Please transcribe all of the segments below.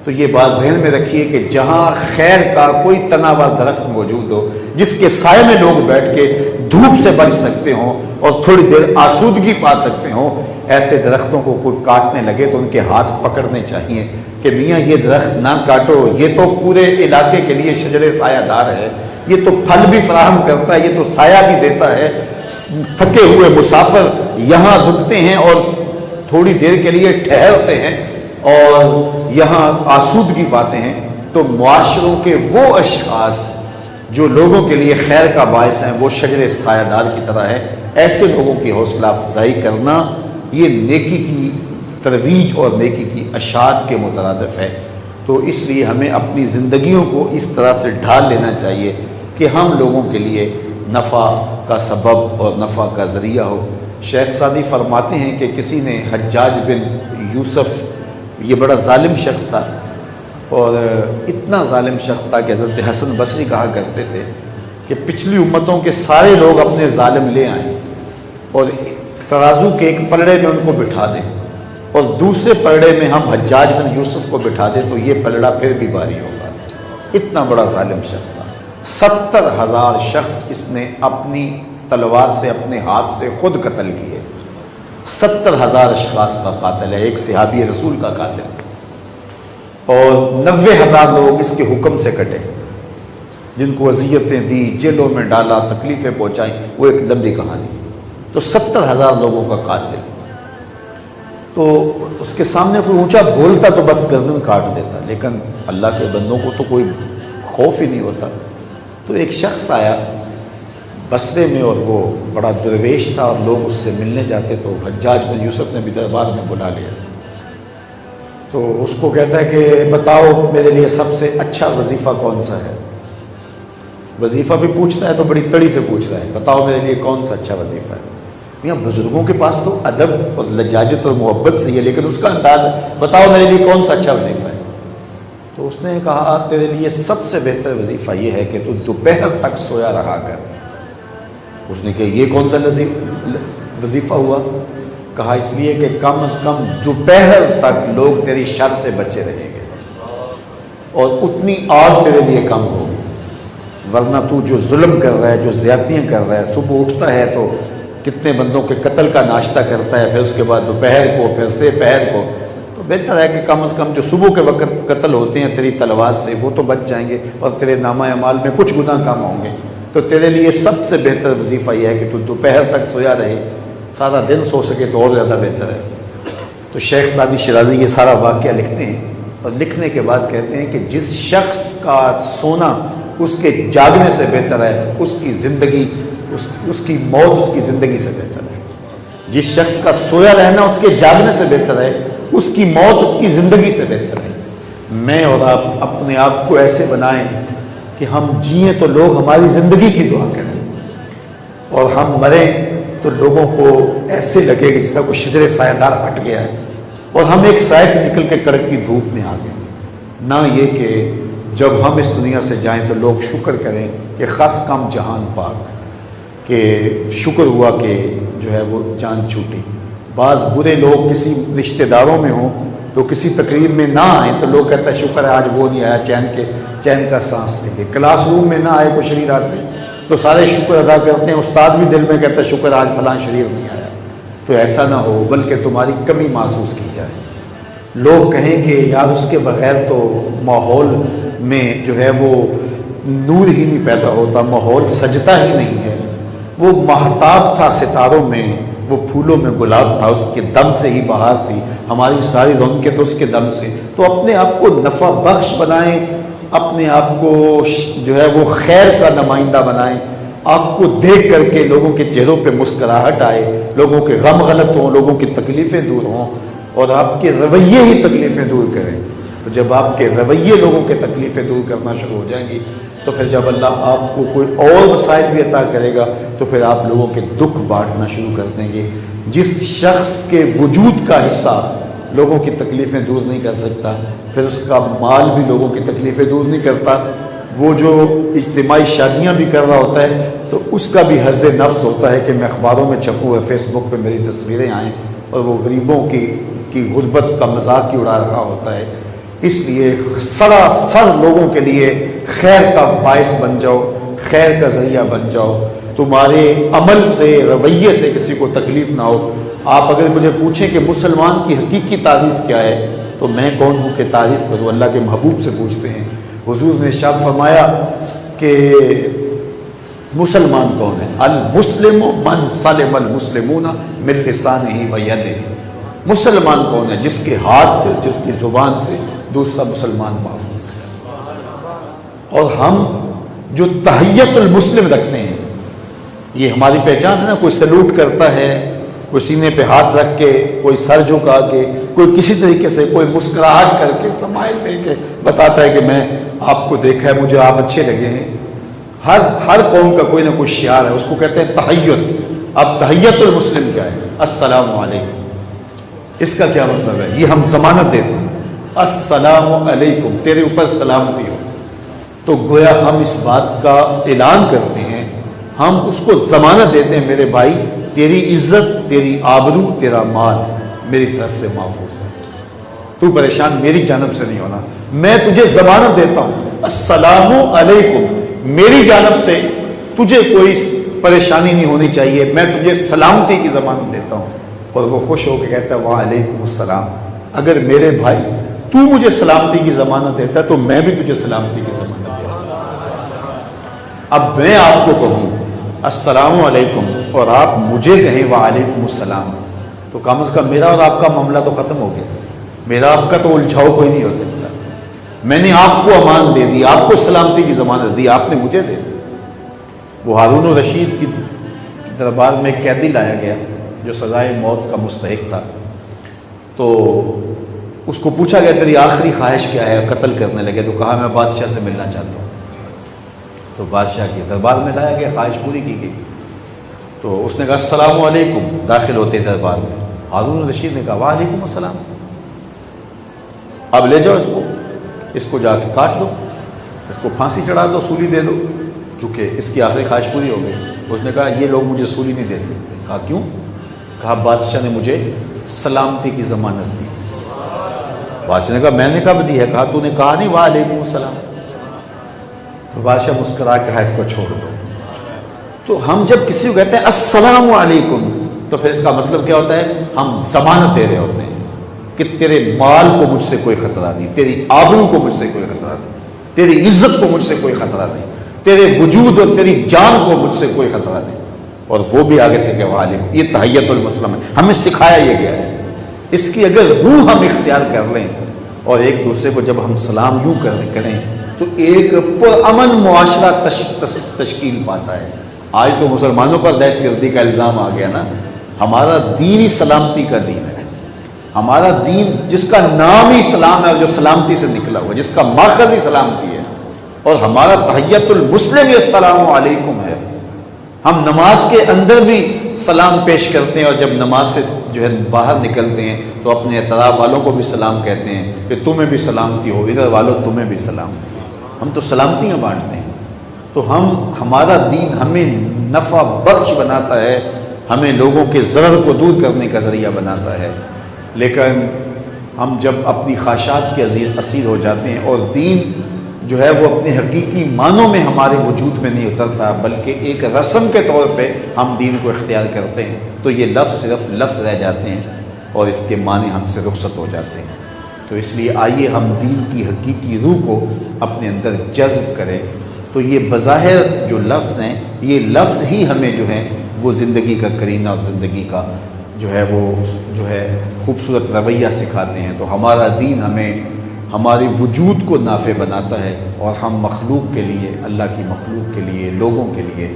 تو یہ بات ذہن میں رکھیے کہ جہاں خیر کا کوئی تناور درخت موجود ہو، جس کے سائے میں لوگ بیٹھ کے دھوپ سے بچ سکتے ہوں اور تھوڑی دیر آسودگی پا سکتے ہوں، ایسے درختوں کو کوئی کاٹنے لگے تو ان کے ہاتھ پکڑنے چاہیے کہ میاں یہ درخت نہ کاٹو، یہ تو پورے علاقے کے لیے شجر سایہ دار ہے، یہ تو پھل بھی فراہم کرتا ہے، یہ تو سایہ بھی دیتا ہے، تھکے ہوئے مسافر یہاں رکتے ہیں اور تھوڑی دیر کے لیے ٹھہرتے ہیں اور یہاں آسودگی پاتے ہیں۔ تو معاشروں کے وہ اشخاص جو لوگوں کے لیے خیر کا باعث ہیں وہ شجر سایہ دار کی طرح ہے، ایسے لوگوں کی حوصلہ افزائی کرنا یہ نیکی کی ترویج اور نیکی کی اشاعت کے مترادف ہے۔ تو اس لیے ہمیں اپنی زندگیوں کو اس طرح سے ڈھال لینا چاہیے کہ ہم لوگوں کے لیے نفع کا سبب اور نفع کا ذریعہ ہو۔ شیخ سعدی فرماتے ہیں کہ کسی نے حجاج بن یوسف، یہ بڑا ظالم شخص تھا اور اتنا ظالم شخص تھا کہ حضرت حسن بصری کہا کرتے تھے کہ پچھلی امتوں کے سارے لوگ اپنے ظالم لے آئیں اور ترازو کے ایک پلڑے میں ان کو بٹھا دیں اور دوسرے پلڑے میں ہم حجاج بن یوسف کو بٹھا دیں تو یہ پلڑا پھر بھی بھاری ہوگا۔ اتنا بڑا ظالم شخص تھا۔ 70,000 شخص اس نے اپنی تلوار سے، اپنے ہاتھ سے خود قتل کیے۔ 70,000 اشخاص کا قاتل ہے، ایک صحابی رسول کا قاتل، اور 90,000 لوگ اس کے حکم سے کٹے، جن کو اذیتیں دی، جیلوں میں ڈالا، تکلیفیں پہنچائیں، وہ ایک لمبی کہانی۔ تو 70,000 لوگوں کا قاتل، تو اس کے سامنے کوئی اونچا بولتا تو بس گردن کاٹ دیتا، لیکن اللہ کے بندوں کو تو کوئی خوف ہی نہیں ہوتا۔ تو ایک شخص آیا بصرے میں اور وہ بڑا درویش تھا اور لوگ اس سے ملنے جاتے، تو حجاج بن یوسف نے بھی دربار میں بلا لیا۔ تو اس کو کہتا ہے کہ بتاؤ میرے لیے سب سے اچھا وظیفہ کون سا ہے؟ وظیفہ بھی پوچھتا ہے تو بڑی تڑی سے پوچھ رہا ہے، بتاؤ میرے لیے کون سا اچھا وظیفہ ہے؟ میاں بزرگوں کے پاس تو ادب اور لجاجت اور محبت سے ہی ہے، لیکن اس کا انداز ہے، بتاؤ میرے لیے کون سا اچھا وظیفہ ہے؟ تو اس نے کہا تیرے لیے سب سے بہتر وظیفہ یہ ہے کہ تو دوپہر تک سویا رہا کر۔ اس نے کہا یہ کون سا وظیفہ ہوا؟ کہا اس لیے کہ کم از کم دوپہر تک لوگ تیری شر سے بچے رہیں گے اور اتنی آگ تیرے لیے کم ہوگی، ورنہ تو جو ظلم کر رہا ہے، جو زیادتیاں کر رہا ہے، صبح اٹھتا ہے تو کتنے بندوں کے قتل کا ناشتہ کرتا ہے، پھر اس کے بعد دوپہر کو، پھر سے پہر کو، تو بہتر ہے کہ کم از کم جو صبح کے وقت قتل ہوتے ہیں تیری تلوار سے وہ تو بچ جائیں گے اور تیرے نامہ اعمال میں کچھ گناہ کم ہوں گے۔ تو تیرے لیے سب سے بہتر وظیفہ یہ ہے کہ تو دوپہر تک سویا رہے، سارا دن سو سکے تو اور زیادہ بہتر ہے۔ تو شیخ سعدی شیرازی یہ سارا واقعہ لکھتے ہیں اور لکھنے کے بعد کہتے ہیں کہ جس شخص کا سونا اس کے جاگنے سے بہتر ہے، اس کی زندگی، اس کی موت اس کی زندگی سے بہتر ہے۔ جس شخص کا سویا رہنا اس کے جاگنے سے بہتر ہے، اس کی موت اس کی زندگی سے بہتر ہے۔ میں اور آپ اپنے آپ کو ایسے بنائیں کہ ہم جئیں تو لوگ ہماری زندگی کی دعا کریں، اور ہم مریں تو لوگوں کو ایسے لگے کہ جس طرح کوئی شجر سایہ دار ہٹ گیا ہے اور ہم ایک سائے سے نکل کے کڑکتی دھوپ میں آ گئے ہیں۔ نہ یہ کہ جب ہم اس دنیا سے جائیں تو لوگ شکر کریں کہ خس کم جہان پاک، کہ شکر ہوا کہ جو ہے وہ جان چھوٹی۔ بعض برے لوگ کسی رشتہ داروں میں ہوں تو کسی تقریب میں نہ آئیں تو لوگ کہتا ہے شکر ہے آج وہ نہیں آیا، چین کا سانس لیں گے۔ کلاس روم میں نہ آئے کوئی شریر آدمی تو سارے شکر ادا کرتے ہیں، استاد بھی دل میں کہتا ہے شکر آج فلاں شریر نہیں آیا۔ تو ایسا نہ ہو بلکہ تمہاری کمی محسوس کی جائے، لوگ کہیں کہ یار اس کے بغیر تو ماحول میں جو ہے وہ نور ہی نہیں پیدا ہوتا، ماحول سجتا ہی نہیں ہے۔ وہ مہتاب تھا ستاروں میں، وہ پھولوں میں گلاب تھا، اس کے دم سے ہی بہار تھی، ہماری ساری رونقیں تو اس کے دم سے۔ تو اپنے آپ کو نفع بخش بنائیں، اپنے آپ کو جو ہے وہ خیر کا نمائندہ بنائیں، آپ کو دیکھ کر کے لوگوں کے چہروں پہ مسکراہٹ آئے، لوگوں کے غم غلط ہوں، لوگوں کی تکلیفیں دور ہوں، اور آپ کے رویے ہی تکلیفیں دور کریں۔ تو جب آپ کے رویے لوگوں کے تکلیفیں دور کرنا شروع ہو جائیں گی تو پھر جب اللہ آپ کو کوئی اور وسائل بھی عطا کرے گا تو پھر آپ لوگوں کے دکھ بانٹنا شروع کر دیں گے۔ جس شخص کے وجود کا حصہ لوگوں کی تکلیفیں دور نہیں کر سکتا، پھر اس کا مال بھی لوگوں کی تکلیفیں دور نہیں کرتا۔ وہ جو اجتماعی شادیاں بھی کر رہا ہوتا ہے تو اس کا بھی حظ نفس ہوتا ہے کہ میں اخباروں میں چھپوں اور فیس بک پہ میری تصویریں آئیں، اور وہ غریبوں کی غربت کا مذاق ہی اڑا رہا ہوتا ہے۔ اس لیے سراسر لوگوں کے لیے خیر کا باعث بن جاؤ، خیر کا ذریعہ بن جاؤ، تمہارے عمل سے، رویے سے کسی کو تکلیف نہ ہو۔ آپ اگر مجھے پوچھیں کہ مسلمان کی حقیقی تعریف کیا ہے تو میں کون ہوں کہ تعریف کروں؟ اللہ کے محبوب سے پوچھتے ہیں۔ حضور نے ارشاد فرمایا کہ مسلمان کون ہے؟ المسلم من سلم المسلمون من لسانہ و یدہ۔ مسلمان کون ہے؟ جس کے ہاتھ سے، جس کی زبان سے دوسرا مسلمان محفوظ ہے۔ اور ہم جو تحیت المسلم رکھتے ہیں، یہ ہماری پہچان ہے نا۔ کوئی سلوٹ کرتا ہے، کوئی سینے پہ ہاتھ رکھ کے، کوئی سر جھکا کے، کوئی کسی طریقے سے، کوئی مسکراہٹ کر کے، سمائل دے کے بتاتا ہے کہ میں آپ کو دیکھا ہے، مجھے آپ اچھے لگے ہیں۔ ہر قوم کا کوئی نہ کوئی شعار ہے، اس کو کہتے ہیں تحیت۔ اب تحیت المسلم کیا ہے؟ السلام علیکم۔ اس کا کیا مطلب ہے؟ یہ ہم ضمانت دیتے ہیں، السلام علیکم، تیرے اوپر سلامتی ہو۔ تو گویا ہم اس بات کا اعلان کرتے ہیں، ہم اس کو ضمانت دیتے ہیں، میرے بھائی تیری عزت، تیری آبرو، تیرا مال میری طرف سے محفوظ ہے، تو پریشان میری جانب سے نہیں ہونا۔ میں تجھے ضمانت دیتا ہوں، السلام علیکم، میری جانب سے تجھے کوئی پریشانی نہیں ہونی چاہیے، میں تجھے سلامتی کی ضمانت دیتا ہوں۔ اور وہ خوش ہو کے کہتا ہے وعلیکم السلام۔ اگر میرے بھائی تو مجھے سلامتی کی ضمانت دیتا ہے تو میں بھی تجھے سلامتی کی ضمانت دیتا ہوں۔ اب میں آپ کو کہوں السلام علیکم اور آپ مجھے کہیں وعلیکم السلام، تو کم از کم میرا اور آپ کا معاملہ تو ختم ہو گیا۔ میرا آپ کا تو الجھاؤ کوئی نہیں ہو سکتا۔ میں نے آپ کو امان دے دی، آپ کو سلامتی کی ضمانت دی، آپ نے مجھے دے دی۔ وہ ہارون الرشید کی دربار میں ایک قیدی لایا گیا جو سزائے موت کا مستحق تھا، تو اس کو پوچھا گیا تیری آخری خواہش کیا ہے؟ قتل کرنے لگے تو کہا میں بادشاہ سے ملنا چاہتا ہوں۔ تو بادشاہ کے دربار میں لایا گیا، خواہش پوری کی گئی۔ تو اس نے کہا السلام علیکم، داخل ہوتے دربار میں۔ ہارون الرشید نے کہا وعلیکم السلام۔ اب لے جاؤ اس کو جا کے کاٹ دو، اس کو پھانسی چڑھا دو، سولی دے دو، چونکہ اس کی آخری خواہش پوری ہو گئی۔ اس نے کہا یہ لوگ مجھے سولی نہیں دے سکتے۔ کہا کیوں؟ کہا بادشاہ نے مجھے سلامتی کی ضمانت دی۔ بادشاہ نے کہا میں نے کب دی ہے؟ کہا تو نے کہا نہیں وعلیکم السلام۔ تو بادشاہ مسکرا کے کہا اس کو چھوڑ دو۔ تو ہم جب کسی کو کہتے ہیں السلام علیکم تو پھر اس کا مطلب کیا ہوتا ہے؟ ہم ضمانت دے رہے ہوتے ہیں کہ تیرے مال کو مجھ سے کوئی خطرہ نہیں، تیری آبرو کو مجھ سے کوئی خطرہ نہیں، تیری عزت کو مجھ سے کوئی خطرہ نہیں، تیرے وجود اور تیری جان کو مجھ سے کوئی خطرہ نہیں۔ اور وہ بھی آگے سے کہ وعلیکم۔ یہ تحیت المسلم ہے، ہمیں سکھایا یہ گیا ہے۔ اس کی اگر روح ہم اختیار کر لیں اور ایک دوسرے کو جب ہم سلام یوں کریں تو ایک پرامن معاشرہ تشکیل پاتا ہے۔ آج تو مسلمانوں پر دہشت گردی کا الزام آ گیا نا۔ ہمارا دین ہی سلامتی کا دین ہے، ہمارا دین جس کا نام ہی سلام ہے، جو سلامتی سے نکلا ہوا، جس کا ماخذ ہی سلامتی ہے، اور ہمارا تحیت المسلم یہ السلام علیکم ہے۔ ہم نماز کے اندر بھی سلام پیش کرتے ہیں، اور جب نماز سے جو ہے باہر نکلتے ہیں تو اپنے اطراف والوں کو بھی سلام کہتے ہیں کہ تمہیں بھی سلامتی ہو، ادھر والوں تمہیں بھی سلامتی ہو۔ ہم تو سلامتیاں بانٹتے ہیں۔ تو ہمارا دین ہمیں نفع بخش بناتا ہے، ہمیں لوگوں کے ضرر کو دور کرنے کا ذریعہ بناتا ہے۔ لیکن ہم جب اپنی خواہشات کے اسیر ہو جاتے ہیں اور دین جو ہے وہ اپنے حقیقی معنوں میں ہمارے وجود میں نہیں اترتا، بلکہ ایک رسم کے طور پہ ہم دین کو اختیار کرتے ہیں، تو یہ لفظ صرف لفظ رہ جاتے ہیں اور اس کے معنی ہم سے رخصت ہو جاتے ہیں۔ تو اس لیے آئیے ہم دین کی حقیقی روح کو اپنے اندر جذب کریں۔ تو یہ بظاہر جو لفظ ہیں، یہ لفظ ہی ہمیں جو ہے وہ زندگی کا کرینہ اور زندگی کا جو ہے وہ خوبصورت رویہ سکھاتے ہیں۔ تو ہمارا دین ہمیں ہمارے وجود کو نافع بناتا ہے، اور ہم مخلوق کے لیے، اللہ کی مخلوق کے لیے، لوگوں کے لیے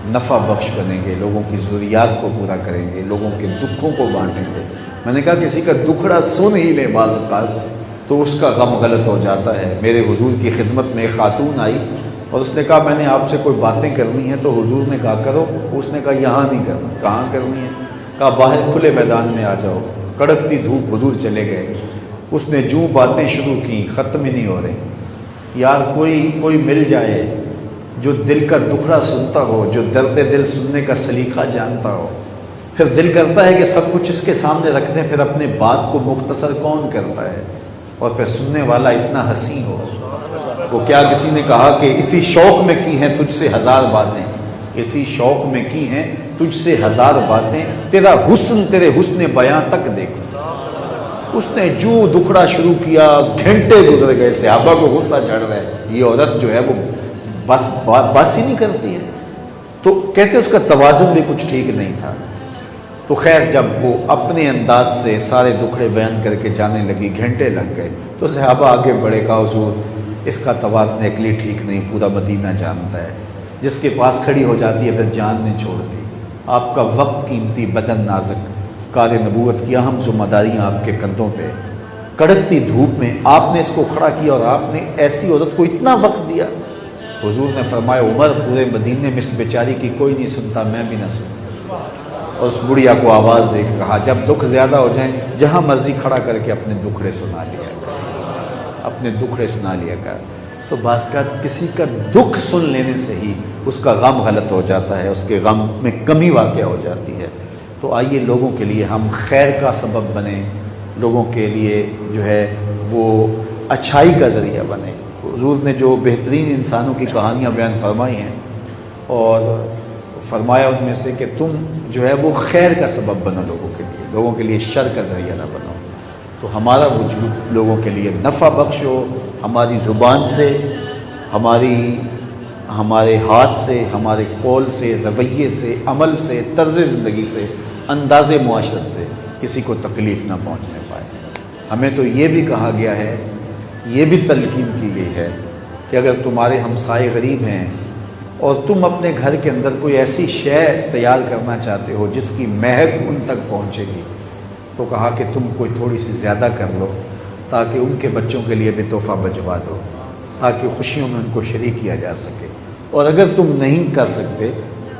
نفع بخش بنیں گے، لوگوں کی ضروریات کو پورا کریں گے، لوگوں کے دکھوں کو بانٹیں گے۔ میں نے کہا کسی کا دکھڑا سن ہی لے بعض اوقات تو اس کا غم غلط ہو جاتا ہے۔ میرے حضور کی خدمت میں ایک خاتون آئی اور اس نے کہا میں نے آپ سے کوئی باتیں کرنی ہیں، تو حضور نے کہا کرو۔ اس نے کہا یہاں نہیں کرنا۔ کہاں کرنی ہے؟ کہا باہر کھلے میدان میں آ جاؤ۔ کڑکتی دھوپ، حضور چلے گئے۔ اس نے جو باتیں شروع کی ختم ہی نہیں ہو رہی۔ یار کوئی مل جائے جو دل کا دکھڑا سنتا ہو، جو درد دل سننے کا سلیقہ جانتا ہو۔ پھر دل کرتا ہے کہ سب کچھ اس کے سامنے رکھ دیں، پھر اپنے بات کو مختصر کون کرتا ہے؟ اور پھر سننے والا اتنا حسین ہو. وہ کیا کسی نے کہا کہ اسی شوق میں کی ہیں تجھ سے ہزار باتیں، اسی شوق میں کی ہیں تجھ سے ہزار باتیں، تیرا حسن تیرے حسن بیاں تک دیکھو. اس نے جو دکھڑا شروع کیا، گھنٹے گزر گئے، صحابہ کو غصہ چڑھ رہا ہے، یہ عورت جو ہے وہ بس ہی نہیں کرتی ہے. تو کہتے اس کا توازن بھی کچھ ٹھیک نہیں تھا. تو خیر جب وہ اپنے انداز سے سارے دکھڑے بیان کر کے جانے لگی، گھنٹے لگ گئے، تو صحابہ آگے بڑھے، کہا حضور اس کا توازن عقلی ٹھیک نہیں، پورا مدینہ جانتا ہے، جس کے پاس کھڑی ہو جاتی ہے پھر جان نہیں چھوڑتی. آپ کا وقت قیمتی، بدن نازک، کار نبوت کی اہم ذمہ داریاں آپ کے کندھوں پہ، کڑکتی دھوپ میں آپ نے اس کو کھڑا کیا اور آپ نے ایسی عورت کو اتنا وقت دیا. حضور نے فرمایا عمر پورے مدینے میں اس بیچاری کی کوئی نہیں سنتا، میں بھی نہ سنتا. اور اس بڑھیا کو آواز دے کے کہا جب دکھ زیادہ ہو جائیں جہاں مرضی کھڑا کر کے اپنے دکھڑے سنا لیا کر، اپنے دکھڑے سنا لیا کر. تو بعض کا کسی کا دکھ سن لینے سے ہی اس کا غم غلط ہو جاتا ہے، اس کے غم میں کمی واقع ہو جاتی ہے. تو آئیے لوگوں کے لیے ہم خیر کا سبب بنیں، لوگوں کے لیے جو ہے وہ اچھائی کا ذریعہ بنیں. حضور نے جو بہترین انسانوں کی کہانیاں بیان فرمائی ہیں اور فرمایا ان میں سے کہ تم جو ہے وہ خیر کا سبب بنو لوگوں کے لیے شر کا ذریعہ نہ بنو. تو ہمارا وجود لوگوں کے لیے نفع بخش ہو، ہماری زبان سے، ہمارے ہاتھ سے، ہمارے قول سے، رویے سے، عمل سے، طرز زندگی سے، انداز معاشرت سے کسی کو تکلیف نہ پہنچنے پائے. ہمیں تو یہ بھی کہا گیا ہے، یہ بھی تلقین کی گئی ہے کہ اگر تمہارے ہمسائے غریب ہیں اور تم اپنے گھر کے اندر کوئی ایسی شے تیار کرنا چاہتے ہو جس کی مہک ان تک پہنچے گی، تو کہا کہ تم کوئی تھوڑی سی زیادہ کر لو تاکہ ان کے بچوں کے لیے بھی تحفہ بھجوا دو، تاکہ خوشیوں میں ان کو شریک کیا جا سکے. اور اگر تم نہیں کر سکتے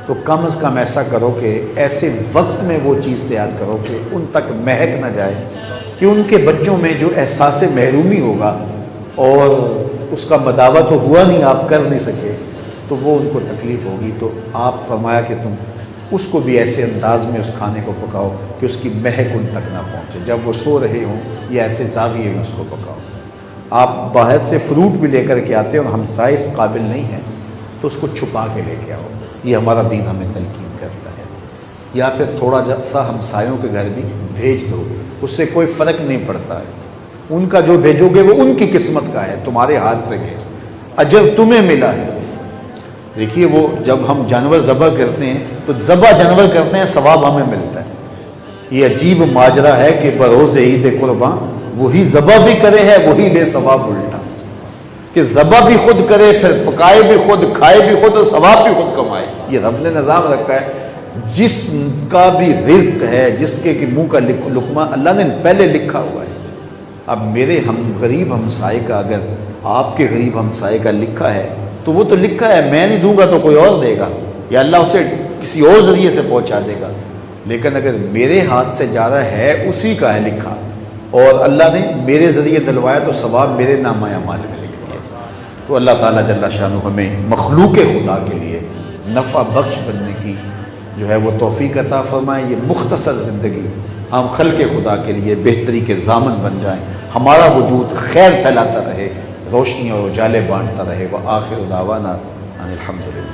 تو کم از کم ایسا کرو کہ ایسے وقت میں وہ چیز تیار کرو کہ ان تک مہک نہ جائے، کہ ان کے بچوں میں جو احساس محرومی ہوگا اور اس کا مداوع تو ہوا نہیں، آپ کر نہیں سکے، تو وہ ان کو تکلیف ہوگی. تو آپ فرمایا کہ تم اس کو بھی ایسے انداز میں اس کھانے کو پکاؤ کہ اس کی مہک ان تک نہ پہنچے، جب وہ سو رہے ہوں یا ایسے زاویے میں اس کو پکاؤ. آپ باہر سے فروٹ بھی لے کر کے آتے ہیں اور ہمسائے اس قابل نہیں ہیں تو اس کو چھپا کے لے کے آؤ. یہ ہمارا دین ہمیں تلقین کرتا ہے. یا پھر تھوڑا سا ہمسایوں کے گھر بھی بھیج دو، اس سے کوئی فرق نہیں پڑتا ہے. ان کا جو بھیجو گے وہ ان کی قسمت کا ہے، تمہارے ہاتھ سے گئے، اجر تمہیں ملا ہے. دیکھیے وہ جب ہم جانور ذبح کرتے ہیں تو ذبح جانور کرتے ہیں، ثواب ہمیں ملتا ہے. یہ عجیب ماجرا ہے کہ بروز عید قرباں وہی ذبح بھی کرے ہے وہی لے ثواب الٹا، کہ ذبح بھی خود کرے، پھر پکائے بھی خود، کھائے بھی خود اور ثواب بھی خود کمائے. یہ رب نے نظام رکھا ہے. جس کا بھی رزق ہے، جس کے منہ کا لقمہ اللہ نے پہلے لکھا ہوا ہے. اب میرے غریب ہمسائے کا اگر آپ کے غریب ہمسائے کا لکھا ہے تو وہ تو لکھا ہے، میں نہیں دوں گا تو کوئی اور دے گا، یا اللہ اسے کسی اور ذریعے سے پہنچا دے گا. لیکن اگر میرے ہاتھ سے جا رہا ہے، اسی کا ہے لکھا، اور اللہ نے میرے ذریعے دلوایا تو ثواب میرے نامہ اعمال میں لکھ دیا. تو اللہ تعالیٰ جل شانہ ہمیں مخلوق خدا کے لیے نفع بخش بننے کی جو ہے وہ توفیق عطا فرمائے. یہ مختصر زندگی ہم خلق خدا کے لیے بہتری کے ضامن بن جائیں، ہمارا وجود خیر پھیلاتا رہے، روشنی اور اجالے بانٹتا رہے. وآخر دعوانا ان الحمدللہ.